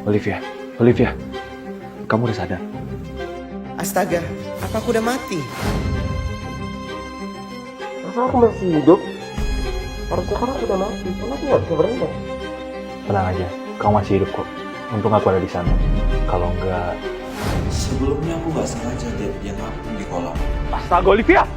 Olivia, Olivia, kamu udah sadar? Astaga, apa aku udah mati? Masa aku masih hidup? Harusnya kan aku udah mati, karena aku gak bisa berenang. Tenang aja, kamu masih hidup kok. Untung aku ada di sana. Kalau enggak... Sebelumnya aku gak sengaja lihat dia ngapung di kolam. Astaga, Olivia!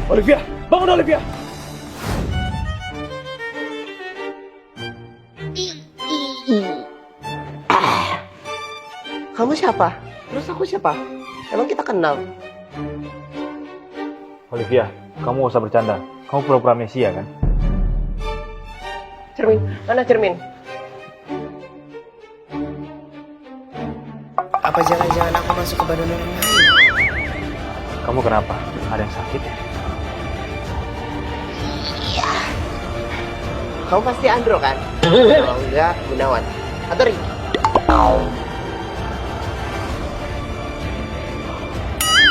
Olivia, bangun Olivia! Kamu siapa? Terus aku siapa? Emang kita kenal? Olivia, kamu gak usah bercanda. Kamu pura-pura amnesia kan? Cermin, mana cermin? Apa jangan-jangan aku masuk ke badan orang lain? Kamu kenapa? Ada yang sakit? Kamu pasti Andro kan? Kalau enggak, Gunawan. Atau Ricky?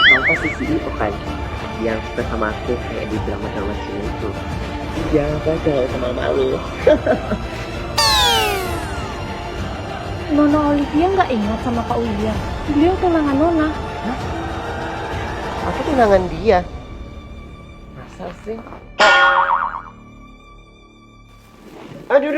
Kamu pasti si itu kan? Yang suka sama aku kayak di drama-drama sini itu. Jangan baca sama malu. Nona Olivia nggak ingat sama Pak William. Beliau tunangan Nona. Aku tunangan dia. Masa sih? Aduh.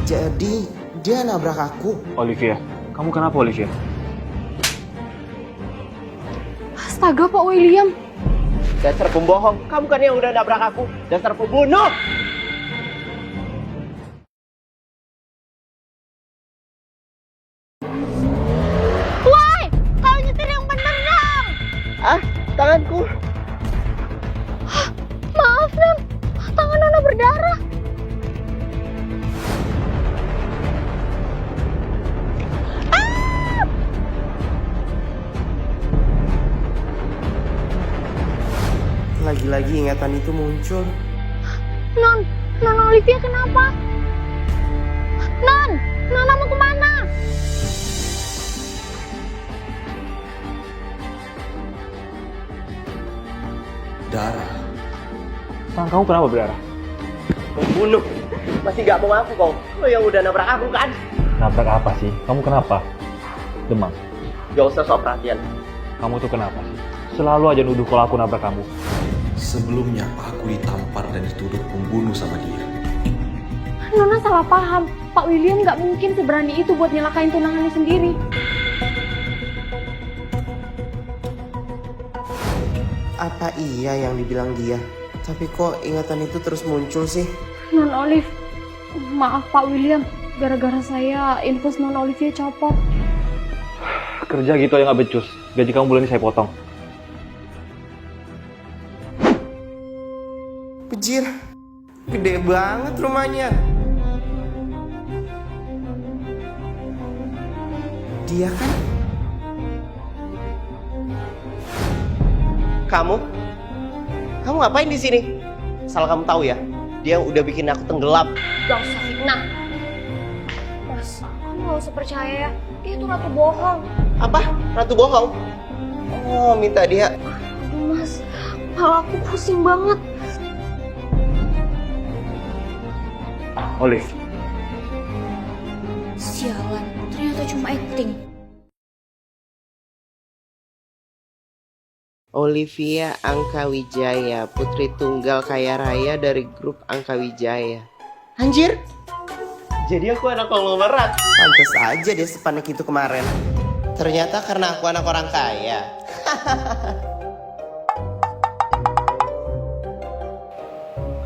Jadi, dia nabrak aku. Olivia, kamu kenapa Olivia? Astaga Pak William. Dasar pembohong, kamu kan yang udah nabrak aku. Dasar pembunuh. Woi, kau nyetir yang bener dong. Ah, tanganku. Maaf Non, tangan Nona berdarah. Lagi-lagi ingatan itu muncul. Non Olivia kenapa? Nona mau kemana? Darah. Tangan kamu kenapa berdarah? Pembunuh. Masih gak mau aku kau. Lo yang udah nabrak aku kan? Nabrak apa sih? Kamu kenapa? Demam? Gak usah sok perhatian. Kamu tuh kenapa sih? Selalu aja nuduh kalau aku nabrak kamu. Sebelumnya aku ditampar dan dituduh pembunuh sama dia. Nona salah paham. Pak William nggak mungkin seberani itu buat nyelakain tunangannya sendiri. Apa iya yang dibilang dia? Tapi kok ingatan itu terus muncul sih? Non Olive, maaf Pak William. Gara-gara saya, infus Non Olivia copot. Kerja gitu aja nggak becus. Gaji kamu bulan ini saya potong. Pejir, gede banget rumahnya. Dia kan? Kamu ngapain di sini? Asal kamu tahu ya, dia udah bikin aku tenggelam. Gak usah fitnah. Mas, kamu gak usah percaya ya. Dia tuh ratu bohong. Apa? Ratu bohong? Oh, minta dia. Aduh mas, kepala aku pusing banget. Olive, Sialan, ternyata cuma acting. Olivia Angkawijaya, putri tunggal kaya raya dari grup Angkawijaya. Anjir, jadi aku anak konglomerat. Pantes aja dia sepanik itu kemarin. Ternyata karena aku anak orang kaya.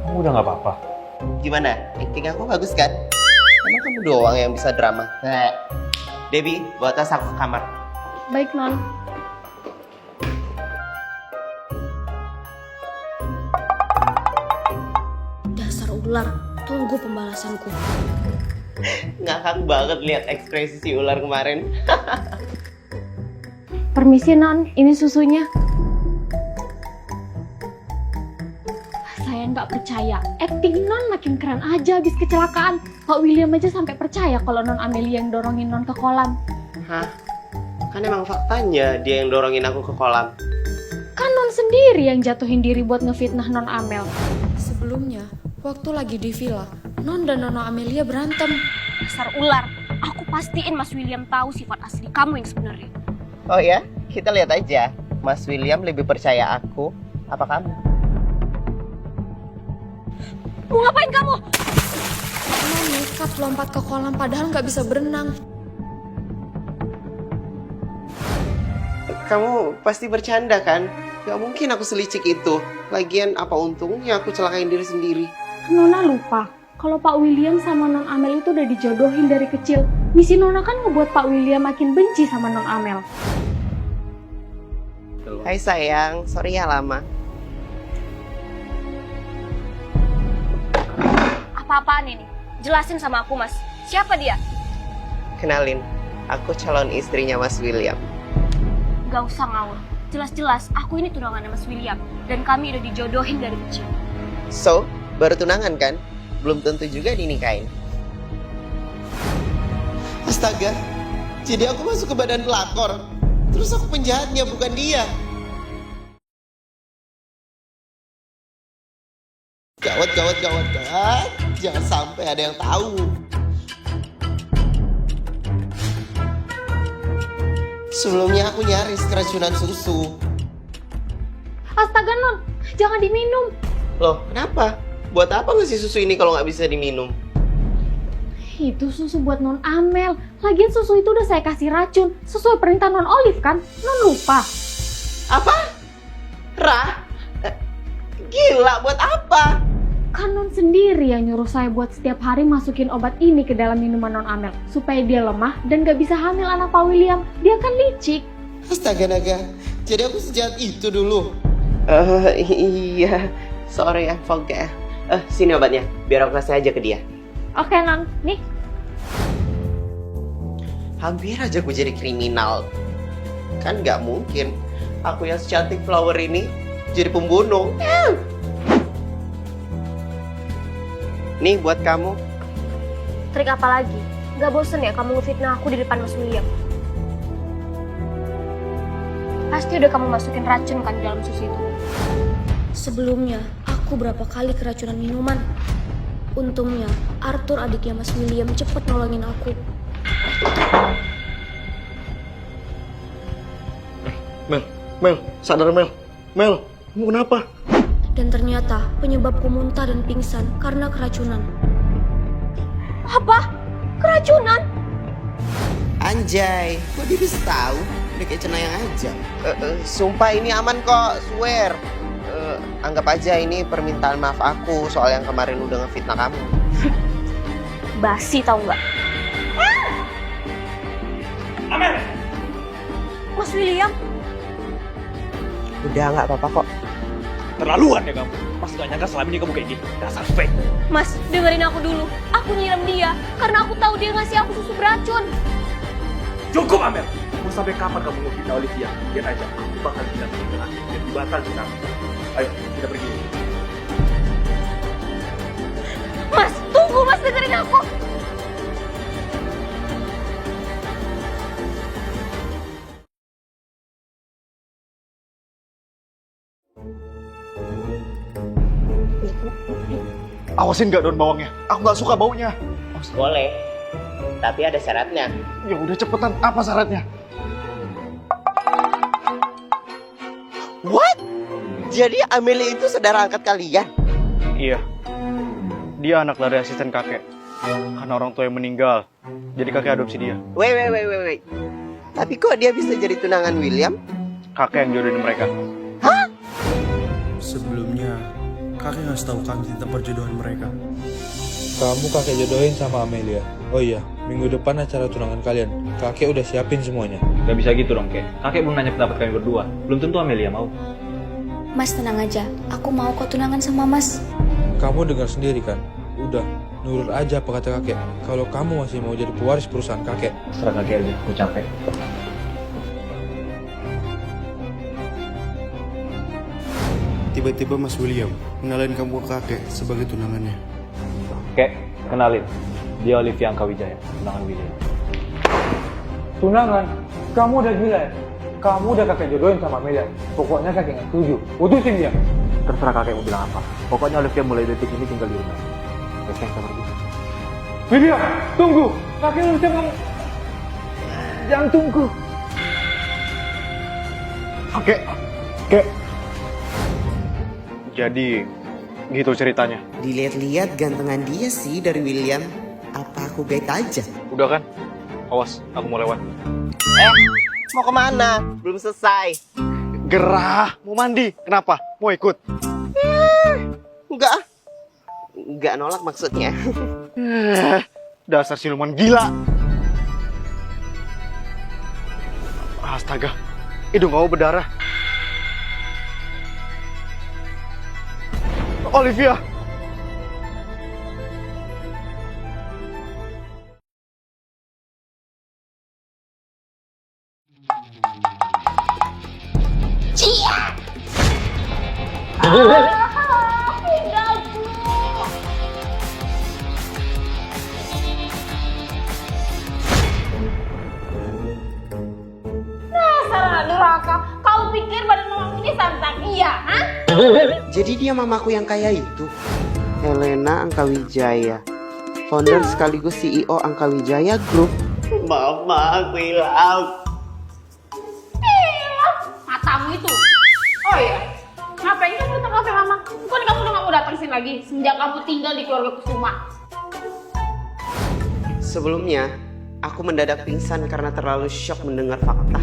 kamu udah nggak apa-apa? Gimana? Acting aku bagus kan? Emang kamu doang yang bisa drama? Nah. Debbie, bawa tas aku ke kamar. Baik Non. Dasar ular, tunggu pembalasanku. Ngakak banget lihat ekspresi si ular kemarin. Permisi Non, ini susunya. Saya yang nggak percaya. Acting Non makin keren aja abis kecelakaan. Pak William aja sampai percaya kalau Non Amelia yang dorongin Non ke kolam. Hah? Kan emang faktanya dia yang dorongin aku ke kolam. Kan Non sendiri yang jatuhin diri buat ngefitnah Non Amel. Sebelumnya, waktu lagi di villa, Non dan Nona Amelia berantem. Dasar ular. Aku pastiin Mas William tahu sifat asli kamu yang sebenarnya. Oh ya? Kita lihat aja. Mas William lebih percaya aku apa kamu? Mau ngapain kamu? Non nekat lompat ke kolam padahal nggak bisa berenang. Kamu pasti bercanda kan? Gak mungkin aku selicik itu. Lagian apa untungnya aku celakain diri sendiri? Nona lupa kalau Pak William sama Non Amel itu udah dijodohin dari kecil. Misi Nona kan ngebuat Pak William makin benci sama Non Amel. Hai sayang, sorry ya lama. Apa-apaan ini? Jelasin sama aku, Mas. Siapa dia? Kenalin, aku calon istrinya Mas William. Gak usah ngawur. Jelas-jelas aku ini tunangannya Mas William. Dan kami udah dijodohin dari kecil. So, baru tunangan kan? Belum tentu juga dinikahin. Astaga, jadi aku masuk ke badan pelakor. Terus aku penjahatnya, bukan dia. Gawat. Jangan sampai ada yang tahu. Sebelumnya aku nyaris keracunan susu. Astaga Non, jangan diminum. Loh, kenapa? Buat apa ngasih susu ini kalau nggak bisa diminum? Itu susu buat Non Amel. Lagian susu itu udah saya kasih racun sesuai perintah Non Olive kan? Non lupa. Apa? Rah? Gila, buat apa? Kan Non sendiri yang nyuruh saya buat setiap hari masukin obat ini ke dalam minuman Non Amel supaya dia lemah dan gak bisa hamil anak Pak William. Dia kan licik. Astaga naga, jadi aku sejahat itu dulu. Iya, sorry ya, forget. Sini obatnya, biar aku kasih aja ke dia. Oke Non, nih. Hampir aja aku jadi kriminal. Kan gak mungkin aku yang secantik flower ini jadi pembunuh. Nih buat kamu. Trik apa lagi? Gak bosen ya kamu ngefitnah aku di depan Mas William? Pasti udah kamu masukin racun kan di dalam susu itu? Sebelumnya, aku berapa kali keracunan minuman. Untungnya, Arthur adiknya Mas William cepet nolongin aku. Mel, sadar Mel. Mel, kamu kenapa? Dan ternyata penyebabku muntah dan pingsan karena keracunan. Apa? Keracunan? Anjay, kok dia bisa tahu? Udah kayak cenayang aja. Sumpah ini aman kok, swear. Anggap aja ini permintaan maaf aku soal yang kemarin udah ngefitnah kamu. Basi tau nggak? Amel! Mas William? Udah nggak apa-apa kok. Terlaluan ya kamu. Pas gak nyangka selama ini kamu kayak gini. Dasar fake. Mas, dengerin aku dulu. Aku nyiram dia karena aku tahu dia ngasih aku susu beracun. Cukup Amel! Mau sampai kapan kamu ngefitnah Olivia? Lihat aja, aku bakal bilang pernikahan dan dibatal kita. Ayo, kita pergi. Mas, tunggu Mas, dengerin aku. Awasin gak daun bawangnya? Aku gak suka baunya. Boleh, tapi ada syaratnya. Ya udah cepetan, apa syaratnya? What? Jadi Amelia itu saudara angkat kalian? Iya. Dia anak dari asisten kakek. Karena orang tua yang meninggal, jadi kakek adopsi dia. Wait. Tapi kok dia bisa jadi tunangan William? Kakek yang jodohin mereka. Sebelumnya, kakek ngasih tahu kami tentang perjodohan mereka. Kamu kakek jodohin sama Amelia. Oh iya, minggu depan acara tunangan kalian. Kakek udah siapin semuanya. Gak bisa gitu dong, Kek. Kakek belum nanya pendapat kami berdua. Belum tentu Amelia mau. Mas tenang aja, aku mau kok tunangan sama Mas. Kamu dengar sendiri kan? Udah, nurut aja apa kata kakek. Kalau kamu masih mau jadi pewaris perusahaan kakek. Serah kakek aja, aku capek. tiba-tiba Mas William kenalin kamu ke kakek sebagai tunangannya. Kek, kenalin. Dia Olivia Angkawijaya, tunangan William. Tunangan? Kamu udah gila ya? Kamu udah kakek jodohin sama Amelia. Pokoknya kakek nggak setuju. Putusin dia. Terserah kakek mau bilang apa. Pokoknya Olivia mulai detik ini tinggal di rumah. Kakek kita pergi. William, tunggu. Kakek lu jangan... Jangan tunggu. Kakek. Jadi, gitu ceritanya. Dilihat-lihat gantengan dia sih dari William. Apa aku baik aja? Udah kan? Awas, aku mau lewat. Mau kemana? Belum selesai. Gerah, mau mandi. Kenapa? Mau ikut? Enggak. Enggak nolak maksudnya. Dasar siluman gila. Astaga, hidung kamu berdarah. Olivia. Dasar neraka. Kau pikir badan mamamu ini Santakia, hah? Jadi dia mamaku yang kaya itu. Helena Angkawijaya, founder sekaligus CEO Angkawijaya Group. Mama, aku hilang. Matamu itu. Oh iya. Ngapain kamu datang kafe mama? Bukan kamu udah gak mau datang sini lagi semenjak kamu tinggal di keluarga Kusuma. Sebelumnya, aku mendadak pingsan karena terlalu syok mendengar fakta.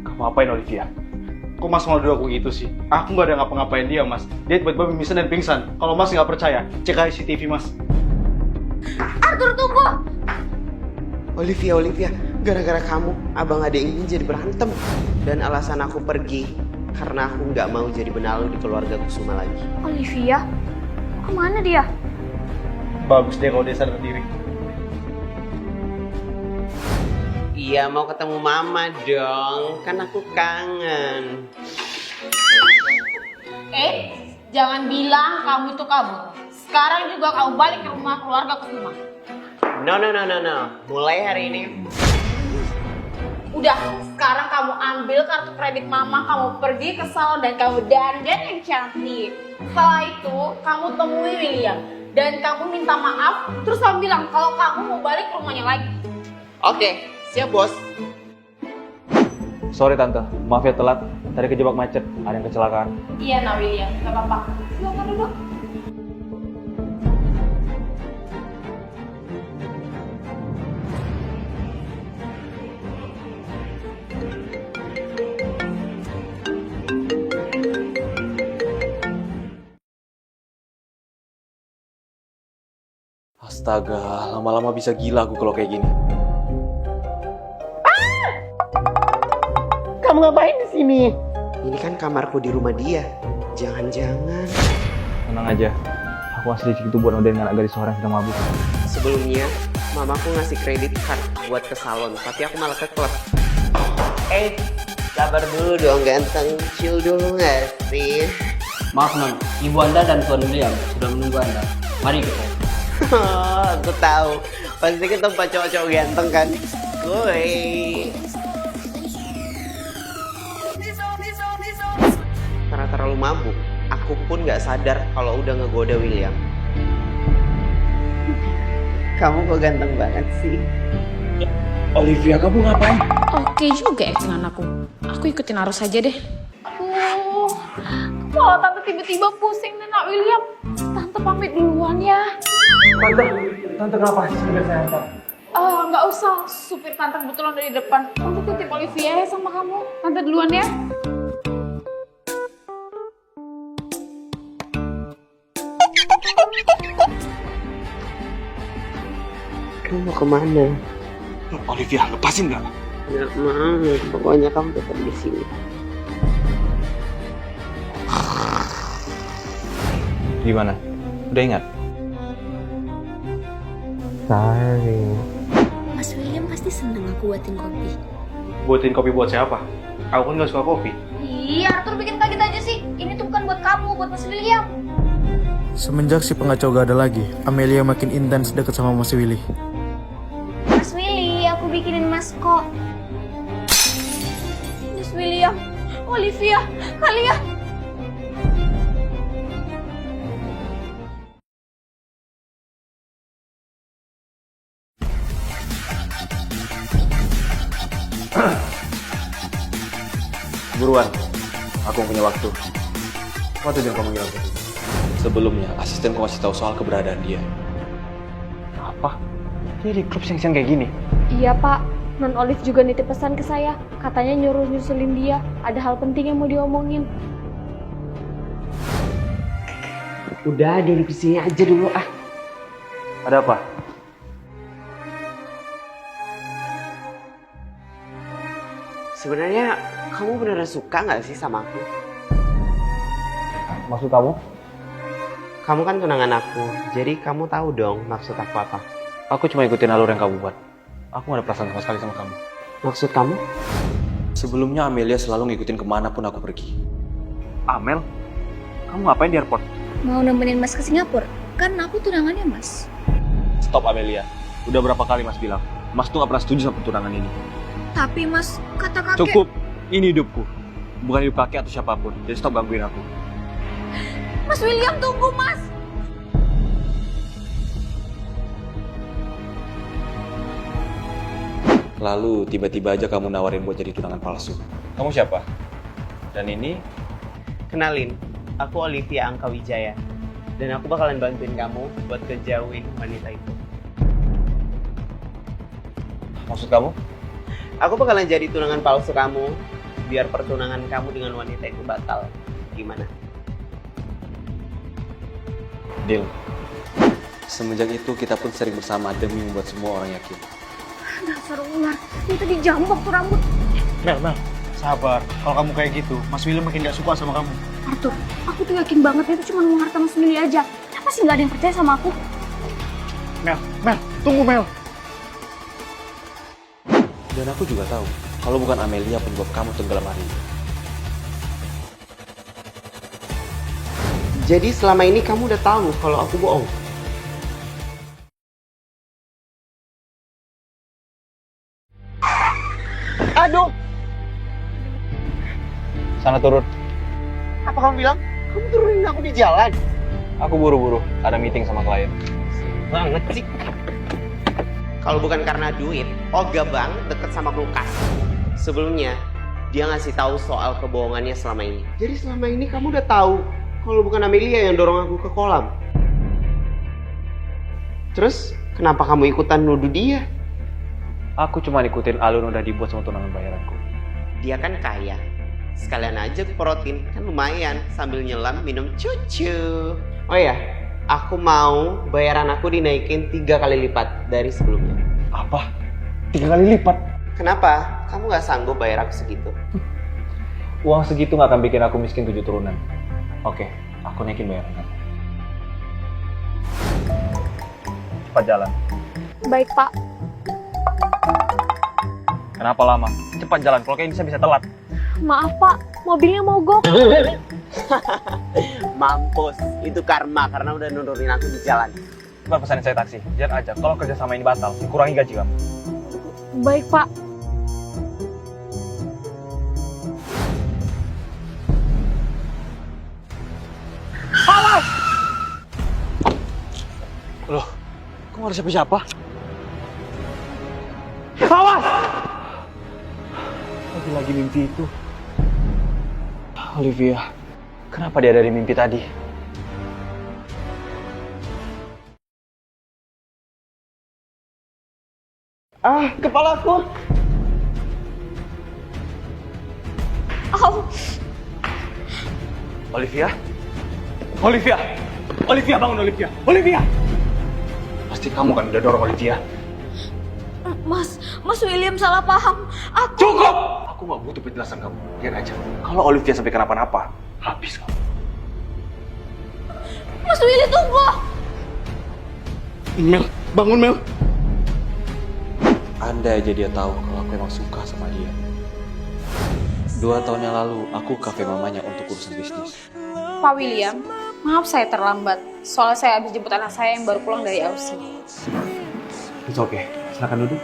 Kamu apain Olivia? Kok mas mau aku gitu sih? Aku gak ada ngapa-ngapain dia mas. Dia tiba-tiba mimisan dan pingsan. Kalau mas gak percaya, cek aja CCTV mas. Arthur, tunggu! Olivia, gara-gara kamu, abang ada ingin jadi berantem. Dan alasan aku pergi, karena aku nggak mau jadi benalu di keluarga Kusuma lagi. Olivia? Kemana dia? Bagus deh kalau dia sadar diri. Iya, mau ketemu mama dong, kan aku kangen. Jangan bilang kamu itu kabur. Sekarang juga kamu balik ke rumah keluarga Kusuma. No. Mulai hari ini. Udah, sekarang kamu ambil kartu kredit mama, kamu pergi ke salon dan kamu dandan yang cantik. Setelah itu, kamu temui William. Dan kamu minta maaf, terus kamu bilang kalau kamu mau balik ke rumahnya lagi. Oke, siap bos. Sorry tante, maaf ya telat. Tadi kejebak macet, ada yang kecelakaan. Iya, nah William, gak apa-apa. Silakan duduk. Astaga, lama-lama bisa gila aku kalau kayak gini. Kamu ngapain di sini? Ini kan kamarku di rumah dia. Jangan-jangan. Tenang aja, aku ngasih listrik itu buat nodain anak gadis orang yang sedang mabuk. Sebelumnya, mamaku ngasih kredit card buat ke salon, tapi aku malah ke klub. Sabar dulu dong ganteng. Chill dulu nggak sih? Maaf non, ibu anda dan tuan William sudah menunggu anda. Mari kita. Aku tahu. Pasti ke tempat cowok-cowok ganteng kan? Woi. Karena terlalu mabuk, aku pun nggak sadar kalau udah ngegoda William. Kamu kok ganteng banget sih. Olivia, kamu ngapain? Oke juga actingan aku. Aku ikutin arus aja deh. Kalau tante tiba-tiba pusing nih nak William. Tante pamit duluan ya. Tante kenapa sih sebenarnya saya antar? Nggak usah, supir tante kebetulan dari depan. Tante titip Olivia ya sama kamu. Tante duluan ya. Kamu mau kemana? Olivia, lepasin nggak? Nggak mau, pokoknya kamu tetap di sini. Gimana? Udah ingat? Mas William pasti seneng aku buatin kopi. Buatin kopi buat siapa? Aku kan gak suka kopi. Iya, Arthur bikin kaget aja sih. Ini tuh bukan buat kamu, buat Mas William. Semenjak si pengacau gak ada lagi, Amelia makin intens deket sama Mas Willy. Mas Willy, aku bikinin Mas kok. Mas William, Olivia, kalian. Buruan, aku punya waktu. Apa tujuan kamu ngilang tadi? Sebelumnya, asistenku masih tahu soal keberadaan dia. Apa? Dia di klub siang-siang kayak gini? Iya pak, Non Olive juga nitip pesan ke saya. Katanya nyuruh nyusulin dia, ada hal penting yang mau diomongin. Udah, duduk di sini aja dulu ah. Ada apa? Sebenarnya kamu beneran suka nggak sih sama aku? Maksud kamu? Kamu kan tunangan aku, jadi kamu tahu dong maksud aku apa. Aku cuma ikutin alur yang kamu buat. Aku gak ada perasaan sama sekali sama kamu. Maksud kamu? Sebelumnya Amelia selalu ngikutin kemanapun aku pergi. Amel? Kamu ngapain di airport? Mau nemenin Mas ke Singapura? Kan aku tunangannya Mas. Stop Amelia. Udah berapa kali Mas bilang? Mas tuh gak pernah setuju sama tunangan ini. Tapi Mas, kata kakek... Cukup. Ini hidupku. Bukan hidup kakek atau siapapun. Jadi stop gangguin aku. Mas William, tunggu Mas! Lalu tiba-tiba aja kamu nawarin buat jadi tunangan palsu. Kamu siapa? Dan ini? Kenalin, aku Olivia Angkawijaya. Dan aku bakalan bantuin kamu buat ngejauhin wanita itu. Maksud kamu? Aku bakalan jadi tunangan palsu kamu, biar pertunangan kamu dengan wanita itu batal. Gimana? Deal. Semenjak itu kita pun sering bersama demi membuat semua orang yakin. Dasar ular, dia tadi jambok tuh rambut. Mel, sabar. Kalau kamu kayak gitu, Mas William makin gak suka sama kamu. Arthur, aku tuh yakin banget dia tuh cuma mau harta Mas Willy aja. Kenapa sih nggak ada yang percaya sama aku? Mel, tunggu Mel. Dan aku juga tahu, kalau bukan Amelia penyebab kamu tenggelam hari ini. Jadi selama ini kamu udah tahu kalau aku bohong? Aduh! Sana turun. Apa kamu bilang? Kamu turunin aku di jalan? Aku buru-buru. Ada meeting sama klien. Banget sih. Kalau bukan karena duit, Oga Bang deket sama Lukas. Sebelumnya, dia ngasih tahu soal kebohongannya selama ini. Jadi selama ini kamu udah tahu kalau bukan Amelia yang dorong aku ke kolam. Terus, kenapa kamu ikutan nuduh dia? Aku cuma ikutin alur udah dibuat sama tunangan bayaranku. Dia kan kaya. Sekalian aja protein, kan lumayan sambil nyelam minum cucu. Oh ya, aku mau bayaran aku dinaikin 3 kali lipat dari sebelumnya. Apa? 3 kali lipat? Kenapa? Kamu gak sanggup bayar aku segitu? Uang segitu gak akan bikin aku miskin 7 turunan. Oke, aku naikin bayaran kamu. Cepat jalan. Baik pak. Kenapa lama? Cepat jalan, kalau kayak bisa telat. Maaf pak, mobilnya mogok. Mampus, itu karma karena udah nurunin aku di jalan. Cepat pesanin saya taksi, jangan aja. Kalau kerja sama ini batal, kurangi gaji kamu. Baik pak. Loh, kok gak ada siapa-siapa? Awas! Lagi-lagi mimpi itu. Olivia, kenapa dia ada di mimpi tadi? Ah, kepalaku! Oh, Olivia? Olivia! Olivia, bangun Olivia! Olivia! Pasti kamu kan udah dorong Olivia. Mas William salah paham. Aku... Cukup! Aku gak butuh penjelasan kamu. Lihat aja. Kalau Olivia sampai kenapa-napa, habis kamu. Mas Willy, tunggu! Mel, bangun Mel. Andai aja dia tahu kalau aku emang suka sama dia. 2 tahun yang lalu, aku ke kafe mamanya untuk urusan bisnis. Pak William, maaf saya terlambat. Soalnya saya habis jemput anak saya yang baru pulang dari Aussie. It's okay, silakan duduk.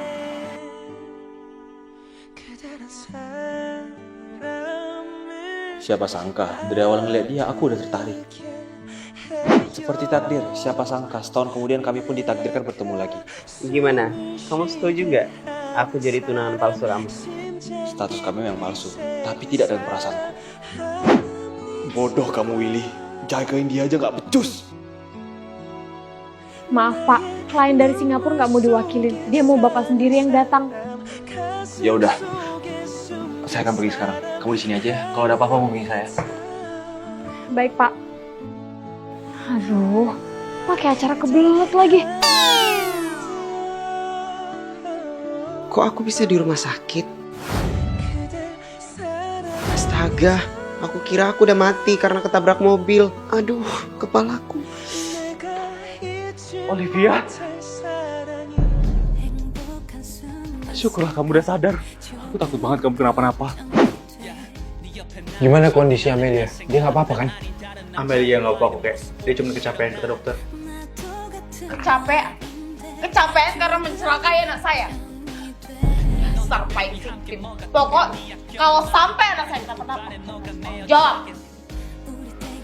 Siapa sangka, dari awal ngeliat dia aku udah tertarik. Seperti takdir, siapa sangka setahun kemudian kami pun ditakdirkan bertemu lagi. Gimana? Kamu setuju nggak? Aku jadi tunangan palsu kamu. Status kami memang palsu, tapi tidak dengan perasaanku. Bodoh kamu Willy, jagain dia aja gak becus. Maaf Pak, klien dari Singapura nggak mau diwakilin. Dia mau Bapak sendiri yang datang. Ya udah, saya akan pergi sekarang. Kamu di sini aja. Kalau ada apa-apa hubungi saya. Baik Pak. Aduh, pakai acara kebelet lagi. Kok aku bisa di rumah sakit? Astaga, aku kira aku udah mati karena ketabrak mobil. Aduh, kepalaku. Olivia, syukurlah kamu udah sadar. Aku takut banget kamu kenapa-napa. Gimana kondisi Amelia? Dia nggak apa-apa kan? Amelia nggak apa-apa kok, dia cuma kecapean kata dokter. Kecapean karena mencelakai anak saya. Dasar paling victim. Pokok kalau sampai anak saya kenapa-napa, jawab.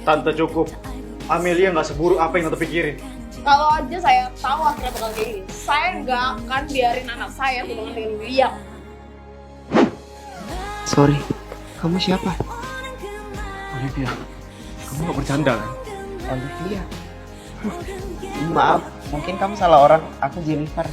Tante cukup, Amelia nggak seburuk apa yang tante pikirin. Kalau aja saya tahu akhirnya bakal kayak gini, saya nggak akan biarin anak saya hubungan dengan William. Sorry, kamu siapa? Olivia, kamu gak bercanda kan? Olivia. Maaf, mungkin kamu salah orang. Aku Jennifer.